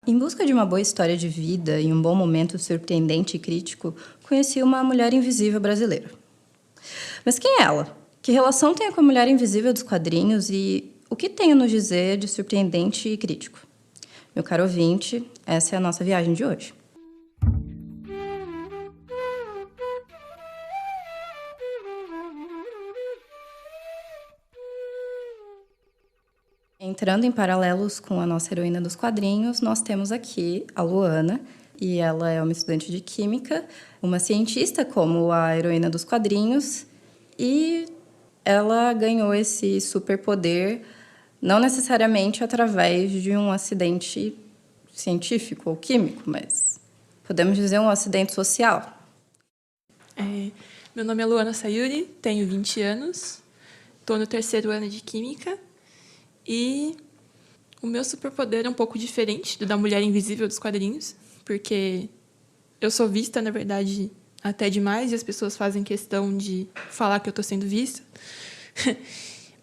Em busca de uma boa história de vida e um bom momento surpreendente e crítico, conheci uma mulher invisível brasileira. Mas quem é ela? Que relação tem com a mulher invisível dos quadrinhos e o que tem a nos dizer de surpreendente e crítico? Meu caro ouvinte, essa é a nossa viagem de hoje. Entrando em paralelos com a nossa heroína dos quadrinhos, nós temos aqui a Luana, e ela é uma estudante de química, uma cientista como a heroína dos quadrinhos, e ela ganhou esse superpoder não necessariamente através de um acidente científico ou químico, mas podemos dizer um acidente social. Meu nome é Luana Sayuri, tenho 20 anos, estou no 3º ano de Química e o meu superpoder é um pouco diferente do da Mulher Invisível dos quadrinhos, porque eu sou vista, na verdade, até demais e as pessoas fazem questão de falar que eu estou sendo vista.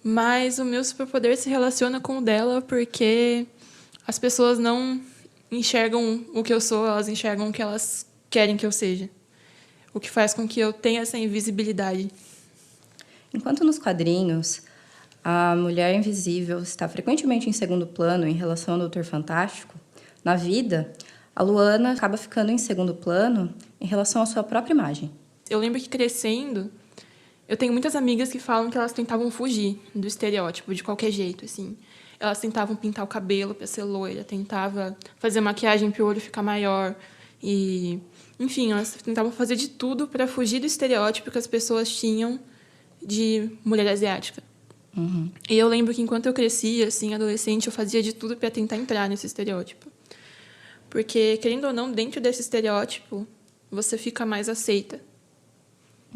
Mas o meu superpoder se relaciona com o dela porque as pessoas não enxergam o que eu sou, elas enxergam o que elas querem que eu seja. O que faz com que eu tenha essa invisibilidade. Enquanto nos quadrinhos, a mulher invisível está frequentemente em segundo plano em relação ao Doutor Fantástico, na vida, a Luana acaba ficando em segundo plano em relação à sua própria imagem. Eu lembro que crescendo, eu tenho muitas amigas que falam que elas tentavam fugir do estereótipo de qualquer jeito, assim. Elas tentavam pintar o cabelo para ser loira, tentavam fazer maquiagem para o olho ficar maior e, enfim, elas tentavam fazer de tudo para fugir do estereótipo que as pessoas tinham de mulher asiática. Uhum. E eu lembro que enquanto eu crescia, assim, adolescente, eu fazia de tudo para tentar entrar nesse estereótipo. Porque, querendo ou não, dentro desse estereótipo, você fica mais aceita.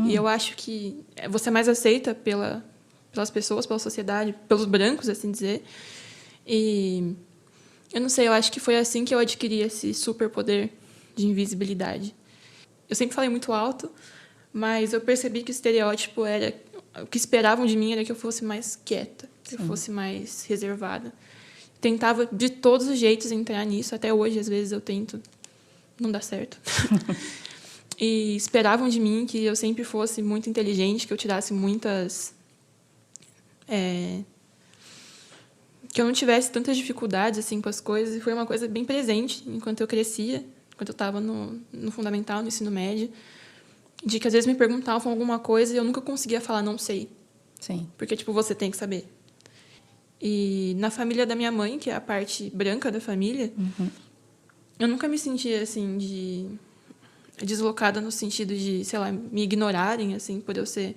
E eu acho que você é mais aceita pelas pessoas, pela sociedade, pelos brancos, assim dizer. E eu não sei, eu acho que foi assim que eu adquiri esse superpoder de invisibilidade. Eu sempre falei muito alto, mas eu percebi que o estereótipo era... O que esperavam de mim era que eu fosse mais quieta, que eu fosse mais reservada. Tentava de todos os jeitos entrar nisso. Até hoje, às vezes, eu tento. Não dá certo. E esperavam de mim que eu sempre fosse muito inteligente, que eu tirasse muitas... que eu não tivesse tantas dificuldades assim, com as coisas. E foi uma coisa bem presente enquanto eu crescia, enquanto eu estava no fundamental, no ensino médio. De que às vezes me perguntavam alguma coisa e eu nunca conseguia falar não sei. Sim. Porque, tipo, você tem que saber. E na família da minha mãe, que é a parte branca da família, eu nunca me sentia, assim, deslocada no sentido de, sei lá, me ignorarem, assim, por eu ser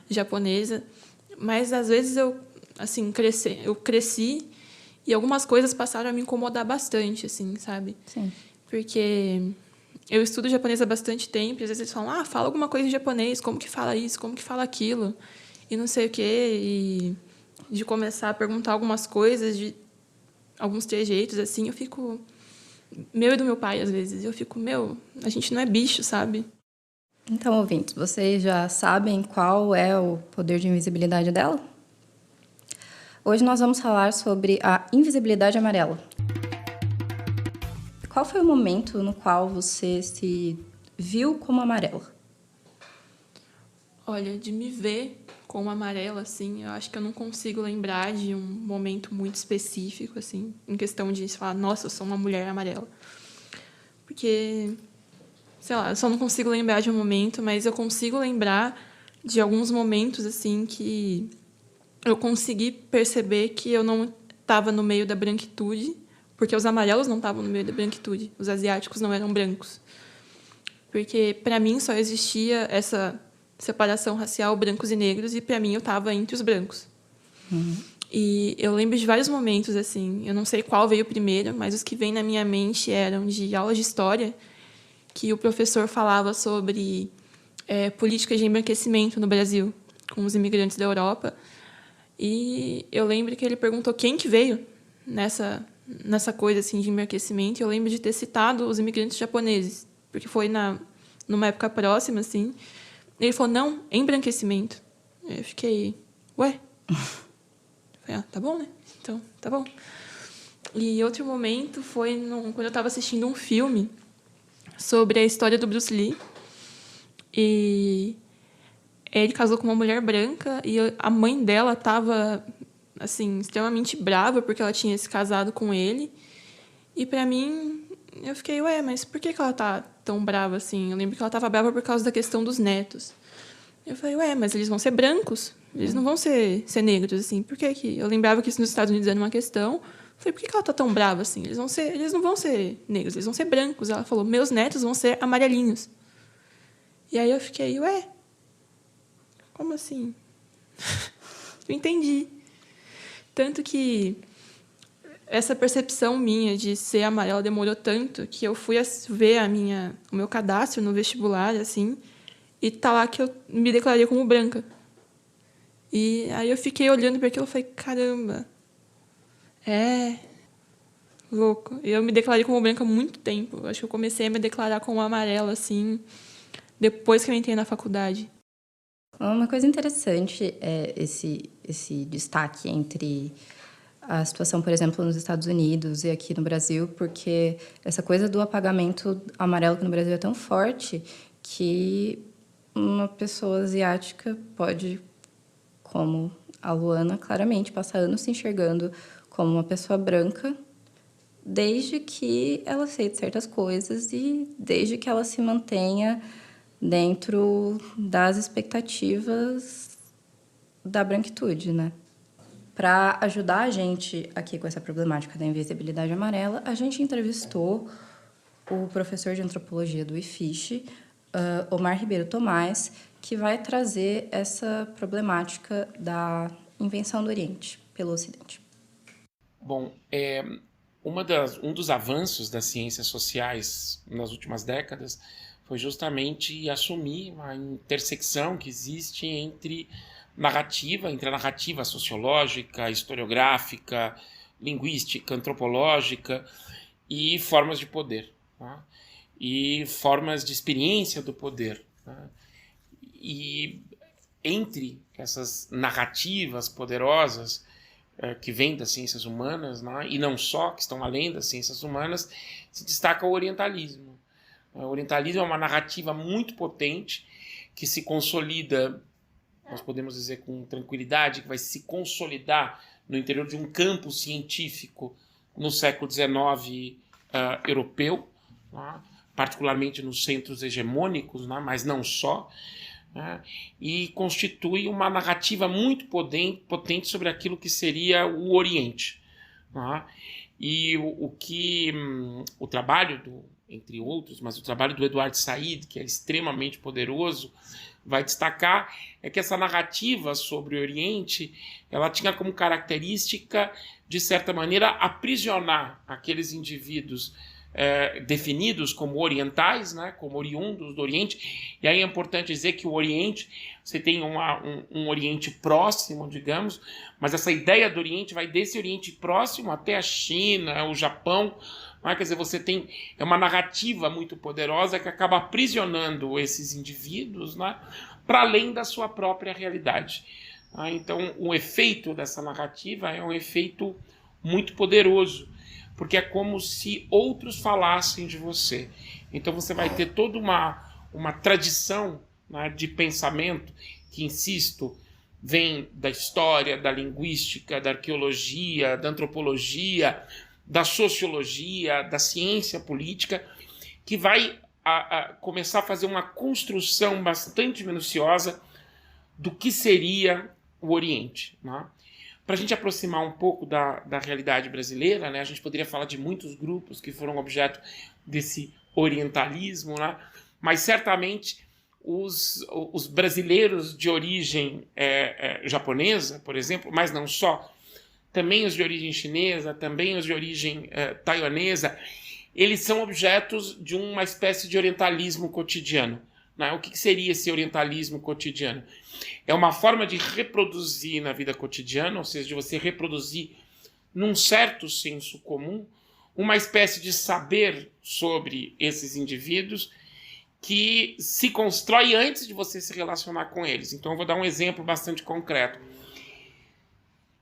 japonesa. Mas, às vezes, eu cresci e algumas coisas passaram a me incomodar bastante, assim, sabe? Sim. Porque eu estudo japonês há bastante tempo e às vezes eles falam, fala alguma coisa em japonês, como que fala isso, como que fala aquilo, e não sei o quê. E de começar a perguntar algumas coisas, de alguns trejeitos, assim, eu fico... Meu e do meu pai, às vezes. Eu fico, a gente não é bicho, sabe? Então, ouvintes, vocês já sabem qual é o poder de invisibilidade dela? Hoje nós vamos falar sobre a invisibilidade amarela. Qual foi o momento no qual você se viu como amarela? Olha, de me ver como amarela, assim, eu acho que eu não consigo lembrar de um momento muito específico, assim, em questão de falar, nossa, eu sou uma mulher amarela. Porque, sei lá, eu só não consigo lembrar de um momento, mas eu consigo lembrar de alguns momentos, assim, que eu consegui perceber que eu não estava no meio da branquitude, porque os amarelos não estavam no meio da branquitude, os asiáticos não eram brancos. Porque, para mim, só existia essa separação racial, brancos e negros, e, para mim, eu estava entre os brancos. E eu lembro de vários momentos, assim, eu não sei qual veio primeiro, mas os que vêm na minha mente eram de aulas de história, que o professor falava sobre políticas de embranquecimento no Brasil, com os imigrantes da Europa. E eu lembro que ele perguntou quem que veio nessa coisa assim, de embranquecimento, e eu lembro de ter citado os imigrantes japoneses, porque foi numa época próxima, assim. Ele falou, não, embranquecimento. Eu fiquei, ué? Eu falei, tá bom, né? Então, tá bom. E outro momento foi quando eu estava assistindo um filme sobre a história do Bruce Lee. E ele casou com uma mulher branca e a mãe dela estava assim, extremamente brava porque ela tinha se casado com ele. E pra mim, eu fiquei, ué, mas por que ela tá tão brava assim? Eu lembro que ela tava brava por causa da questão dos netos. Eu falei, ué, mas eles vão ser brancos, eles não vão ser negros, assim. Por que que... Eu lembrava que isso nos Estados Unidos era uma questão. Eu falei, por que ela tá tão brava assim? Eles não vão ser negros, eles vão ser brancos. Ela falou, meus netos vão ser amarelinhos. E aí eu fiquei, ué, como assim? Não entendi. Tanto que essa percepção minha de ser amarela demorou tanto que eu fui ver o meu cadastro no vestibular, assim, e tá lá que eu me declarei como branca. E aí eu fiquei olhando para aquilo e falei, caramba, louco. E eu me declarei como branca há muito tempo. Acho que eu comecei a me declarar como amarela, assim, depois que eu entrei na faculdade. Uma coisa interessante é esse destaque entre a situação, por exemplo, nos Estados Unidos e aqui no Brasil, porque essa coisa do apagamento amarelo aqui no Brasil é tão forte que uma pessoa asiática pode, como a Luana, claramente passar anos se enxergando como uma pessoa branca, desde que ela aceite certas coisas e desde que ela se mantenha dentro das expectativas da branquitude, né? Para ajudar a gente aqui com essa problemática da invisibilidade amarela, a gente entrevistou o professor de antropologia do IFISH, Omar Ribeiro Tomás, que vai trazer essa problemática da invenção do Oriente pelo Ocidente. Bom, um dos avanços das ciências sociais nas últimas décadas foi justamente assumir a intersecção que existe entre a narrativa sociológica, historiográfica, linguística, antropológica e formas de poder, tá? E formas de experiência do poder, tá? E entre essas narrativas poderosas que vêm das ciências humanas, né, e não só, que estão além das ciências humanas, se destaca o orientalismo. O orientalismo é uma narrativa muito potente que se consolida, nós podemos dizer com tranquilidade, que vai se consolidar no interior de um campo científico no século XIX europeu, né, particularmente nos centros hegemônicos, né, mas não só, né, e constitui uma narrativa muito potente sobre aquilo que seria o Oriente. Né, e o trabalho entre outros, mas o trabalho do Edward Said, que é extremamente poderoso, vai destacar é que essa narrativa sobre o Oriente, ela tinha como característica, de certa maneira, aprisionar aqueles indivíduos definidos como orientais, né, como oriundos do Oriente. E aí é importante dizer que o Oriente, você tem um Oriente próximo, digamos, mas essa ideia do Oriente vai desse Oriente próximo até a China, o Japão. Quer dizer, você tem uma narrativa muito poderosa que acaba aprisionando esses indivíduos, né, para além da sua própria realidade. Então, o efeito dessa narrativa é um efeito muito poderoso, porque é como se outros falassem de você. Então você vai ter toda uma tradição, né, de pensamento que, insisto, vem da história, da linguística, da arqueologia, da antropologia, da sociologia, da ciência política, que vai começar a fazer uma construção bastante minuciosa do que seria o Oriente, né? Para a gente aproximar um pouco da realidade brasileira, né, a gente poderia falar de muitos grupos que foram objeto desse orientalismo, né, mas certamente os brasileiros de origem japonesa, por exemplo, mas não só, também os de origem chinesa, também os de origem taiwanesa, eles são objetos de uma espécie de orientalismo cotidiano. Né? O que seria esse orientalismo cotidiano? É uma forma de reproduzir na vida cotidiana, ou seja, de você reproduzir num certo senso comum, uma espécie de saber sobre esses indivíduos que se constrói antes de você se relacionar com eles. Então eu vou dar um exemplo bastante concreto.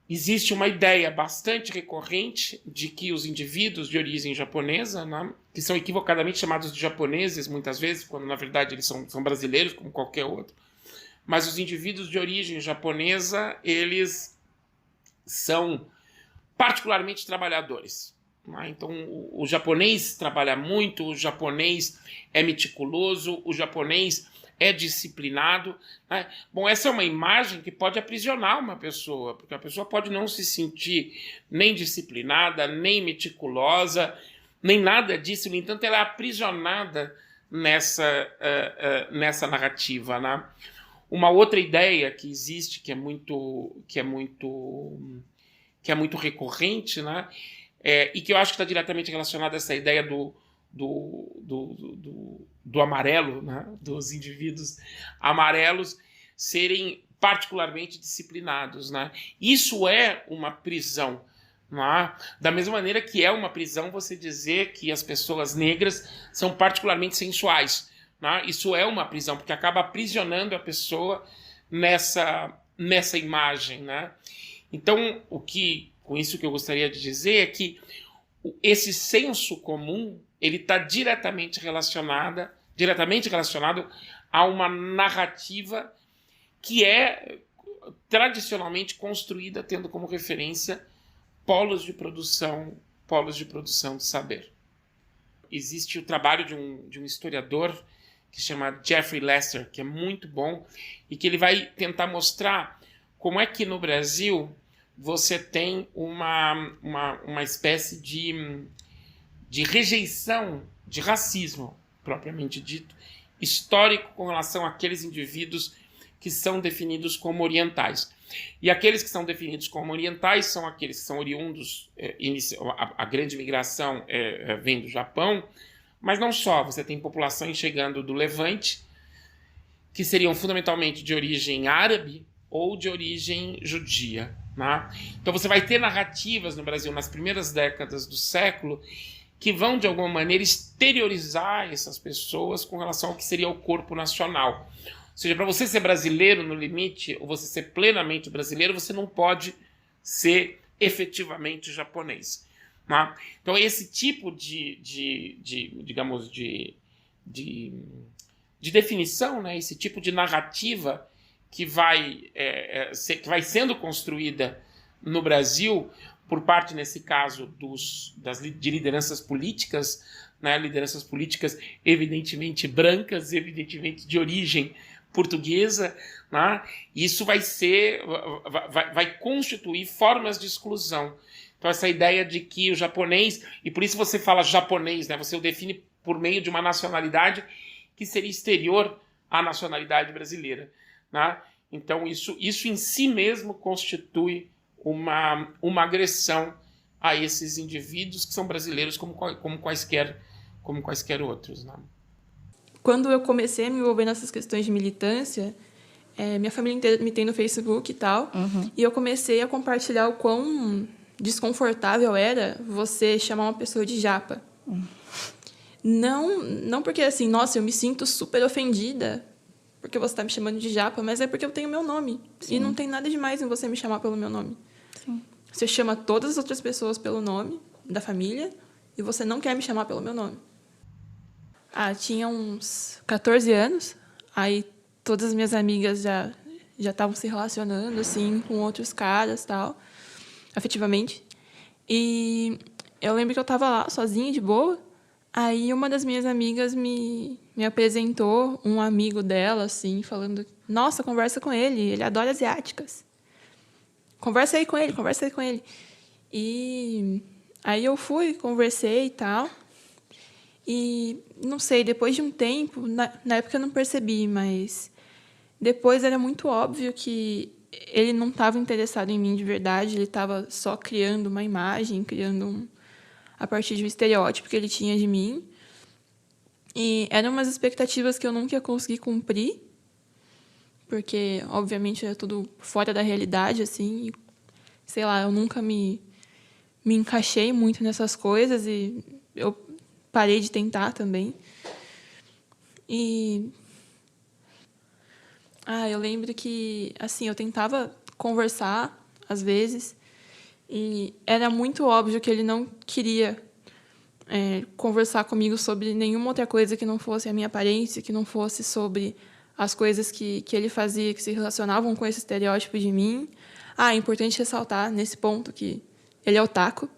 existe uma ideia bastante recorrente de que os indivíduos de origem japonesa, né, que são equivocadamente chamados de japoneses muitas vezes, quando na verdade eles são brasileiros como qualquer outro, mas os indivíduos de origem japonesa, eles são particularmente trabalhadores. Né? Então o japonês trabalha muito, o japonês é meticuloso, o japonês é disciplinado. Né? Bom, essa é uma imagem que pode aprisionar uma pessoa, porque a pessoa pode não se sentir nem disciplinada, nem meticulosa, nem nada disso. No entanto, ela é aprisionada nessa narrativa. Né? Uma outra ideia que existe, que é muito recorrente, né? E que eu acho que está diretamente relacionada a essa ideia do amarelo, né? Dos indivíduos amarelos serem particularmente disciplinados. Né? Isso é uma prisão. Né? Da mesma maneira que é uma prisão você dizer que as pessoas negras são particularmente sensuais. Né? Isso é uma prisão, porque acaba aprisionando a pessoa nessa imagem. Né? Então, com isso que eu gostaria de dizer é que esse senso comum ele está diretamente relacionado a uma narrativa que é tradicionalmente construída tendo como referência polos de produção de saber. Existe o trabalho de um historiador que se chama Jeffrey Lester, que é muito bom, e que ele vai tentar mostrar como é que no Brasil você tem uma espécie de rejeição, de racismo, propriamente dito, histórico com relação àqueles indivíduos que são definidos como orientais. E aqueles que são definidos como orientais são aqueles que são oriundos, a grande migração vem do Japão, mas não só, você tem populações chegando do Levante, que seriam fundamentalmente de origem árabe ou de origem judia. Né? Então você vai ter narrativas no Brasil nas primeiras décadas do século que vão, de alguma maneira, exteriorizar essas pessoas com relação ao que seria o corpo nacional. Ou seja, para você ser brasileiro no limite, ou você ser plenamente brasileiro, você não pode ser efetivamente japonês. Né? Então esse tipo de definição, né? Esse tipo de narrativa que vai sendo construída no Brasil por parte, nesse caso, de lideranças políticas, né? Lideranças políticas evidentemente brancas, evidentemente de origem portuguesa, né? Isso vai constituir formas de exclusão. Então essa ideia de que o japonês, e por isso você fala japonês, né? Você o define por meio de uma nacionalidade que seria exterior à nacionalidade brasileira. Né? Então isso em si mesmo constitui uma agressão a esses indivíduos que são brasileiros como quaisquer outros. Né? Quando eu comecei a me envolver nessas questões de militância, minha família inteira me tem no Facebook e tal, e eu comecei a compartilhar o quão desconfortável era você chamar uma pessoa de japa. Não porque assim, nossa, eu me sinto super ofendida porque você está me chamando de japa, mas é porque eu tenho meu nome. Sim. E não tem nada demais em você me chamar pelo meu nome. Sim. Você chama todas as outras pessoas pelo nome da família e você não quer me chamar pelo meu nome. Tinha uns 14 anos, aí todas as minhas amigas já estavam se relacionando, assim, com outros caras, tal, afetivamente. E eu lembro que eu estava lá, sozinha, de boa. Aí uma das minhas amigas me apresentou um amigo dela, assim, falando: nossa, conversa com ele adora asiáticas. Conversa aí com ele. E aí eu fui, conversei e tal. E, não sei, depois de um tempo, na época eu não percebi, mas depois era muito óbvio que ele não estava interessado em mim de verdade, ele estava só criando uma imagem, a partir de um estereótipo que ele tinha de mim. E eram umas expectativas que eu nunca ia conseguir cumprir, porque, obviamente, era tudo fora da realidade, assim. E, sei lá, eu nunca me encaixei muito nessas coisas e eu parei de tentar também. E eu lembro que, assim, eu tentava conversar às vezes. E era muito óbvio que ele não queria conversar comigo sobre nenhuma outra coisa que não fosse a minha aparência, que não fosse sobre as coisas que ele fazia, que se relacionavam com esse estereótipo de mim. É importante ressaltar nesse ponto que ele é otaku.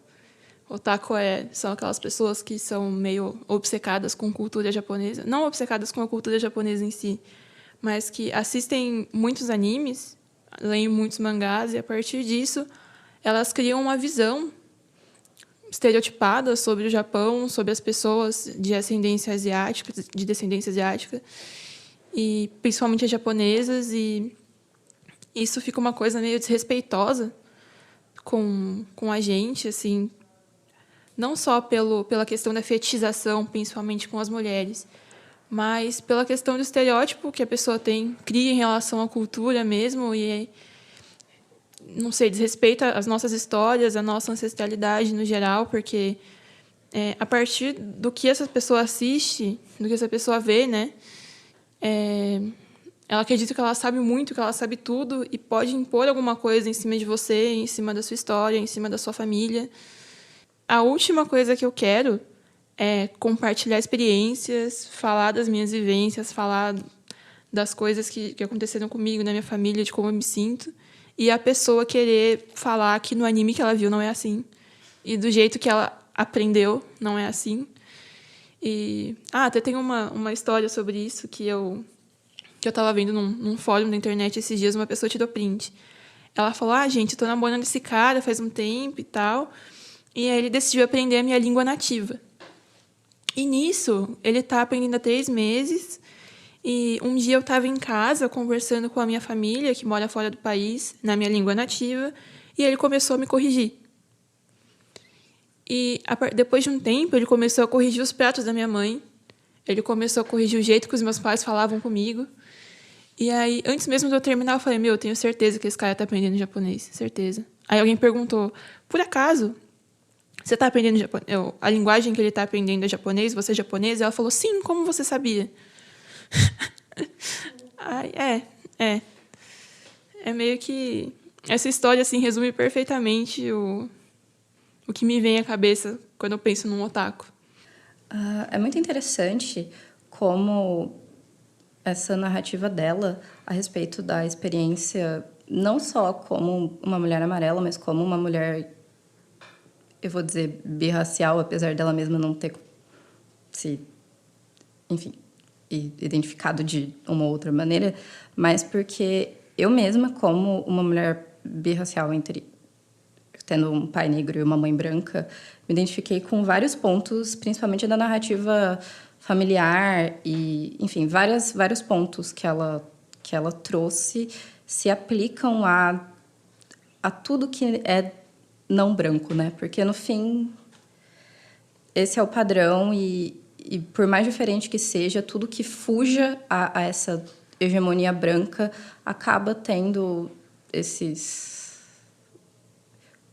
Otaku são aquelas pessoas que são meio obcecadas com cultura japonesa. Não obcecadas com a cultura japonesa em si, mas que assistem muitos animes, leem muitos mangás, e a partir disso elas criam uma visão estereotipada sobre o Japão, sobre as pessoas de descendência asiática, e principalmente as japonesas, e isso fica uma coisa meio desrespeitosa com a gente, assim, não só pela questão da fetichização, principalmente com as mulheres, mas pela questão do estereótipo que a pessoa cria em relação à cultura mesmo, e não sei, desrespeita as nossas histórias, a nossa ancestralidade no geral, porque a partir do que essa pessoa assiste, do que essa pessoa vê, né, ela acredita que ela sabe muito, que ela sabe tudo, e pode impor alguma coisa em cima de você, em cima da sua história, em cima da sua família. A última coisa que eu quero é compartilhar experiências, falar das minhas vivências, falar das coisas que aconteceram comigo, na minha família, de como eu me sinto, e a pessoa querer falar que no anime que ela viu não é assim, e do jeito que ela aprendeu não é assim. E até tem uma história sobre isso que eu estava vendo num fórum da internet esses dias, uma pessoa tirou print. Ela falou, gente, eu tô namorando esse cara faz um tempo e tal, e aí ele decidiu aprender a minha língua nativa. E nisso, ele tá aprendendo há 3 meses, e um dia eu estava em casa conversando com a minha família, que mora fora do país, na minha língua nativa, e ele começou a me corrigir. E depois de um tempo, ele começou a corrigir os pratos da minha mãe, ele começou a corrigir o jeito que os meus pais falavam comigo. E aí, antes mesmo de eu terminar, eu falei, eu tenho certeza que esse cara está aprendendo japonês, certeza. Aí alguém perguntou, por acaso, você está aprendendo japonês? A linguagem que ele está aprendendo é japonês? Você é japonês? E ela falou, sim, como você sabia? É meio que... Essa história, assim, resume perfeitamente o que me vem à cabeça quando eu penso num otaku. É muito interessante como essa narrativa dela a respeito da experiência, não só como uma mulher amarela, mas como uma mulher, eu vou dizer, birracial, apesar dela mesma não ter se, enfim, identificado de uma outra maneira, mas porque eu mesma, como uma mulher birracial, tendo um pai negro e uma mãe branca, me identifiquei com vários pontos, principalmente da narrativa familiar e, enfim, vários pontos que ela trouxe se aplicam a tudo que é não branco, né? Porque, no fim, esse é o padrão e por mais diferente que seja, tudo que fuja a essa hegemonia branca acaba tendo esses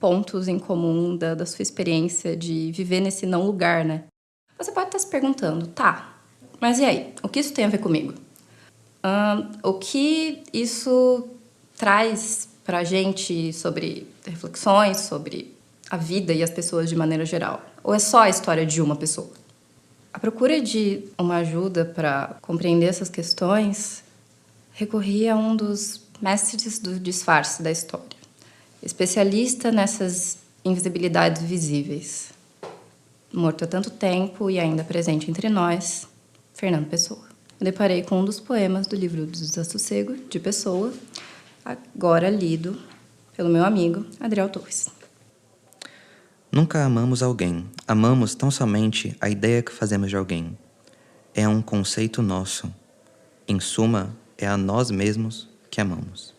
pontos em comum da sua experiência de viver nesse não lugar, né? Você pode estar se perguntando, mas e aí? O que isso tem a ver comigo? O que isso traz pra gente sobre reflexões, sobre a vida e as pessoas de maneira geral? Ou é só a história de uma pessoa? A procura de uma ajuda para compreender essas questões recorri a um dos mestres do disfarce da história, especialista nessas invisibilidades visíveis. Morto há tanto tempo e ainda presente entre nós, Fernando Pessoa. Eu deparei com um dos poemas do livro do Desassossego, de Pessoa, agora lido pelo meu amigo Adriel Torres. Nunca amamos alguém. Amamos tão somente a ideia que fazemos de alguém. É um conceito nosso. Em suma, é a nós mesmos que amamos.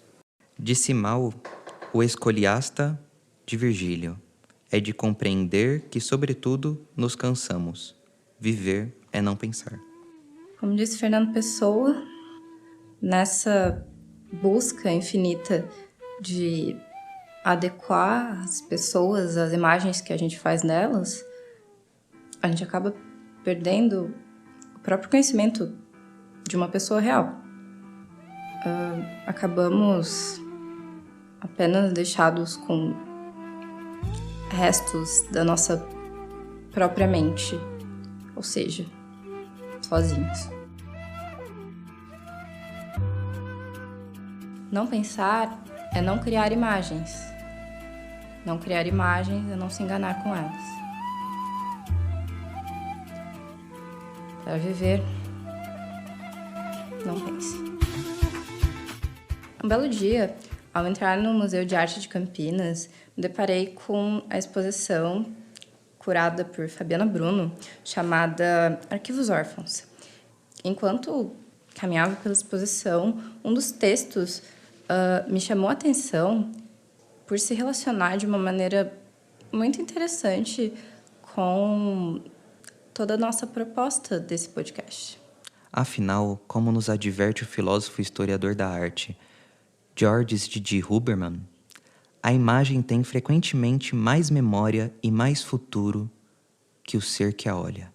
Disse mal o escoliasta de Virgílio. É de compreender que, sobretudo, nos cansamos. Viver é não pensar. Como disse Fernando Pessoa, nessa busca infinita de adequar as pessoas às imagens que a gente faz delas, a gente acaba perdendo o próprio conhecimento de uma pessoa real. Acabamos apenas deixados com restos da nossa própria mente, ou seja, sozinhos. Não pensar é não criar imagens. Não criar imagens é não se enganar com elas. Para viver, não pense. Um belo dia, ao entrar no Museu de Arte de Campinas, me deparei com a exposição curada por Fabiana Bruno, chamada Arquivos Órfãos. Enquanto caminhava pela exposição, um dos textos me chamou a atenção por se relacionar de uma maneira muito interessante com toda a nossa proposta desse podcast. Afinal, como nos adverte o filósofo e historiador da arte, Georges Didi Huberman, a imagem tem frequentemente mais memória e mais futuro que o ser que a olha.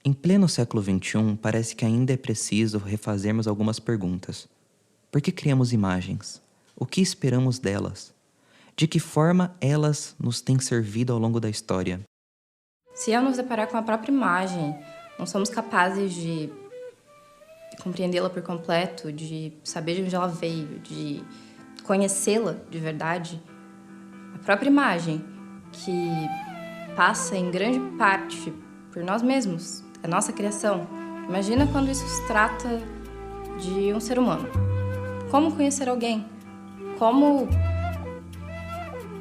Em pleno século XXI, parece que ainda é preciso refazermos algumas perguntas. Por que criamos imagens? O que esperamos delas? De que forma elas nos têm servido ao longo da história? Se ao nos deparar com a própria imagem, não somos capazes de compreendê-la por completo, de saber de onde ela veio, de conhecê-la de verdade, a própria imagem, que passa em grande parte por nós mesmos, a nossa criação. Imagina quando isso se trata de um ser humano. Como conhecer alguém? Como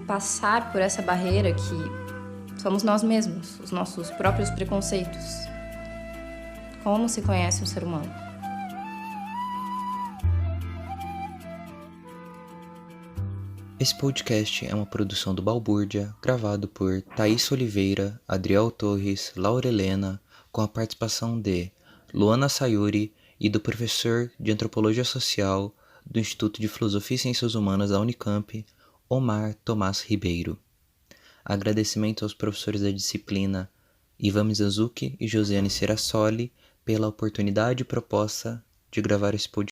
passar por essa barreira que somos nós mesmos, os nossos próprios preconceitos? Como se conhece um ser humano? Esse podcast é uma produção do Balbúrdia, gravado por Thaís Oliveira, Adriel Torres, Laura Helena, com a participação de Luana Sayuri e do professor de Antropologia Social do Instituto de Filosofia e Ciências Humanas da Unicamp, Omar Tomás Ribeiro. Agradecimento aos professores da disciplina Ivan Mizanzuki e Josiane Serassoli pela oportunidade e proposta de gravar esse podcast.